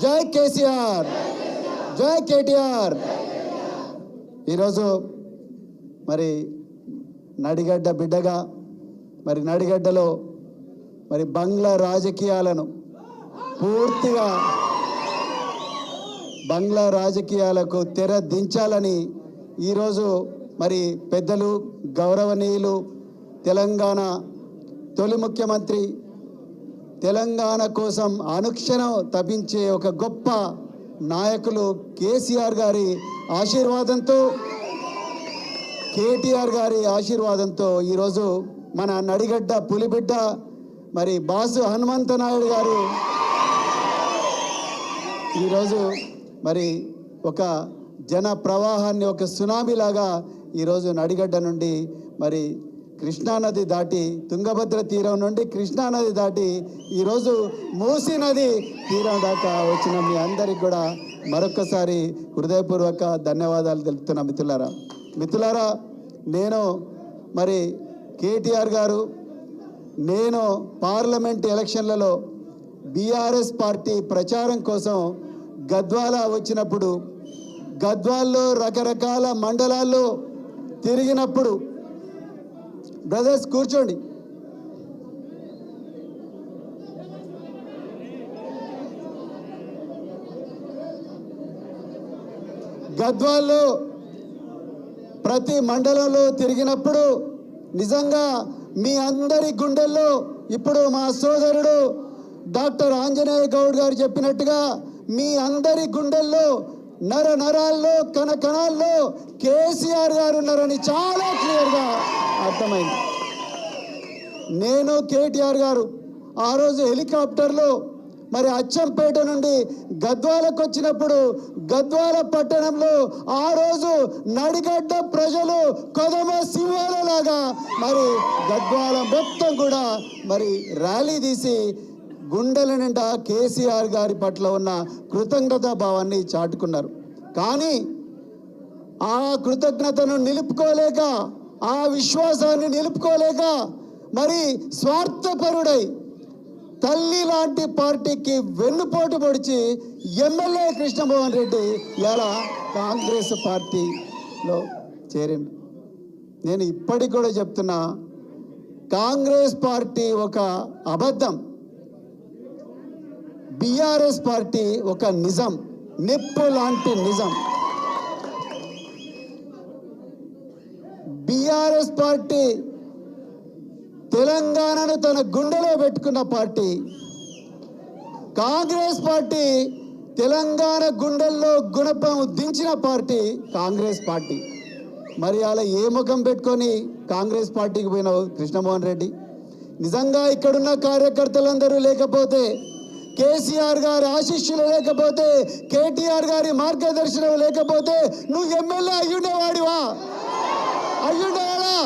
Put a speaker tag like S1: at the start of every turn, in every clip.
S1: జై కేసీఆర్, జై కేటీఆర్. ఈరోజు మరి నడిగడ్డ బిడ్డగా మరి నడిగడ్డలో మరి బంగ్లా రాజకీయాలను పూర్తిగా బంగ్లా రాజకీయాలకు తెర దించాలని ఈరోజు మరి పెద్దలు గౌరవనీయులు తెలంగాణ తొలి ముఖ్యమంత్రి, తెలంగాణ కోసం అనుక్షణం తపించే ఒక గొప్ప నాయకులు కేసీఆర్ గారి ఆశీర్వాదంతో, కేటీఆర్ గారి ఆశీర్వాదంతో ఈరోజు మన నడిగడ్డ పులిబిడ్డ మరి బాసు హనుమంతనాయుడు గారు ఈరోజు మరి ఒక జన ప్రవాహాన్ని ఒక సునామీలాగా ఈరోజు నడిగడ్డ నుండి మరి కృష్ణానది దాటి, తుంగభద్ర తీరం నుండి కృష్ణానది దాటి ఈరోజు మూసీ నది తీరం దాకా వచ్చిన మీ అందరికి కూడా మరొక్కసారి హృదయపూర్వక ధన్యవాదాలు తెలుపుతున్నా మిత్రులారా. నేను మరి కేటీఆర్ గారు, నేను పార్లమెంట్ ఎలక్షన్లలో బీఆర్ఎస్ పార్టీ ప్రచారం కోసం గద్వాల వచ్చినప్పుడు, గద్వాల్లో రకరకాల మండలాల్లో తిరిగినప్పుడు, బ్రదర్స్ కూర్చోండి, గద్వాల్లో ప్రతి మండలంలో తిరిగినప్పుడు నిజంగా మీ అందరి గుండెల్లో ఇప్పుడు మా సోదరుడు డాక్టర్ ఆంజనేయ గౌడ్ గారు చెప్పినట్టుగా మీ అందరి గుండెల్లో నర నరాల్లో కణకణాల్లో కేసీఆర్ గారు ఉన్నారని చాలా క్లియర్గా అర్థమైంది. నేను కేటీఆర్ గారు ఆ రోజు హెలికాప్టర్లో మరి అచ్చంపేట నుండి గద్వాలకు వచ్చినప్పుడు గద్వాల పట్టణంలో ఆ రోజు నడిగడ్డ ప్రజలు కొదమ సింహాలలాగా మరి గద్వాల మొత్తం కూడా మరి ర్యాలీ తీసి గుండెల నిండా కేసీఆర్ గారి పట్ల ఉన్న కృతజ్ఞతా భావాన్ని చాటుకున్నారు. కానీ ఆ కృతజ్ఞతను నిలుపుకోలేక, ఆ విశ్వాసాన్ని నిలుపుకోలేక మరి స్వార్థపరుడై తల్లి లాంటి పార్టీకి వెన్నుపోటు పొడిచి ఎమ్మెల్యే కృష్ణమోహన్ రెడ్డి ఇలా కాంగ్రెస్ పార్టీలో చేరిండు. నేను ఇప్పటికి కూడా చెప్తున్నా, కాంగ్రెస్ పార్టీ ఒక అబద్ధం, బీఆర్ఎస్ పార్టీ ఒక నిజం, నిప్పు లాంటి నిజం. బీఆర్ఎస్ పార్టీ తెలంగాణను తన గుండెలో పెట్టుకున్న పార్టీ, కాంగ్రెస్ పార్టీ తెలంగాణ గుండెల్లో గుణపం దించిన పార్టీ కాంగ్రెస్ పార్టీ. మరి అలా ఏ ముఖం పెట్టుకొని కాంగ్రెస్ పార్టీకి పోయినావు కృష్ణమోహన్ రెడ్డి? నిజంగా ఇక్కడున్న కార్యకర్తలందరూ లేకపోతే, కేసీఆర్ గారి ఆశీస్సులు లేకపోతే, కేటీఆర్ గారి మార్గదర్శనం లేకపోతే నువ్వు ఎమ్మెల్యే అయ్యుండేవాడివా? అయ్యుండేవాడా?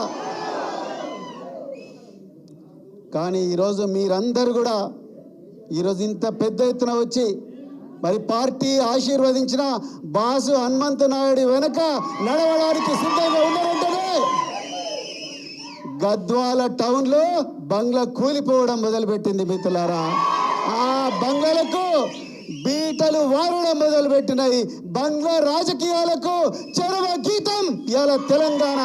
S1: కానీ ఈరోజు మీరందరూ కూడా ఈరోజు ఇంత పెద్ద ఎత్తున వచ్చి మరి పార్టీ ఆశీర్వదించిన బాసు హనుమంతనాయుడు వెనక నడవడానికి సిద్ధంగా ఉన్నారంటేనే గద్వాల టౌన్లో బంగ్లా కూలిపోవడం మొదలుపెట్టింది మిత్రులారా. ఆ బంగ్లాలకు బీటలు వారడం మొదలుపెట్టినాయి. బంగ్లా రాజకీయాలకు చరవ గీతం ఇలా తెలంగాణ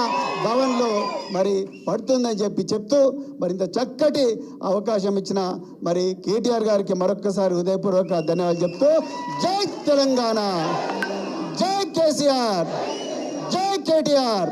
S1: భవన్లో మరి పడుతుందని చెప్తూ మరి ఇంత చక్కటి అవకాశం ఇచ్చిన మరి కేటీఆర్ గారికి మరొక్కసారి హృదయపూర్వక ధన్యవాదాలు చెప్తూ, జై తెలంగాణ, జై కేసీఆర్, జై కేటీఆర్.